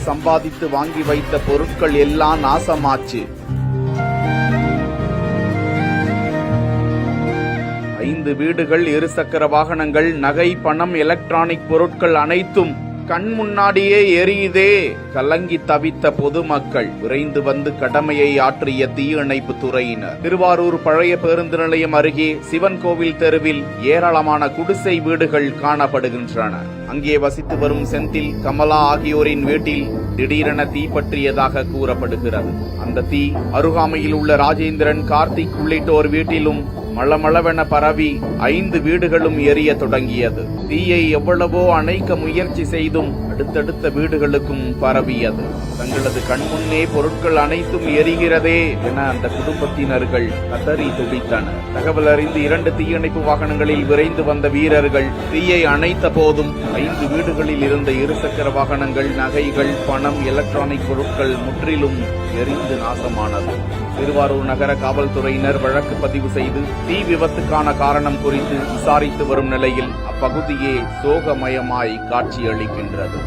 சம்பாதித்து வாங்கி வைத்த பொருட்கள் எல்லாம் நாசமாச்சு. 5 வீடுகள், இருசக்கர வாகனங்கள், நகை, பணம், எலக்ட்ரானிக் பொருட்கள் அனைத்தும் கண் முன்னாடியே எரியுதே. கலங்கி தவித்த பொதுமக்கள் விரைந்து வந்து கடமையை ஆற்றிய தீயணைப்பு துறையினர். திருவாரூர் பழைய பேருந்து நிலையம் அருகே சிவன் கோவில் தெருவில் ஏராளமான குடிசை வீடுகள் காணப்படுகின்றன. அங்கே வசித்து வரும் செந்தில், கமலா ஆகியோரின் வீட்டில் திடீரென தீ பற்றியதாக கூறப்படுகிறது. அந்த தீ அருகாமையில் உள்ள ராஜேந்திரன், கார்த்திக் உள்ளிட்டோர் வீட்டிலும் மளமளவென பரவி 5 வீடுகளும் எரிய தொடங்கியது. தீயை எவ்வளவோ அணைக்க முயற்சி செய்தும் அடுத்தடுத்த வீடுகளுக்கும் பரவியது. தங்களது கண்முன்னே பொருட்கள் அனைத்தும் எரிகிறதே என அந்த குடும்பத்தினர்கள் கதறி துடித்தனர். தகவல் அறிந்து 2 தீயணைப்பு வாகனங்களில் விரைந்து வந்த வீரர்கள் தீயை அணைத்த போதும் 5 வீடுகளில் இருந்த இருசக்கர வாகனங்கள், நகைகள், பணம், எலக்ட்ரானிக் பொருட்கள் முற்றிலும் எரிந்து நாசமானது. திருவாரூர் நகர காவல்துறையினர் வழக்கு பதிவு செய்து தீ விபத்துக்கான காரணம் குறித்து விசாரித்து வரும் நிலையில் அப்பகுதியே சோகமயமாய் காட்சியளிக்கின்றது.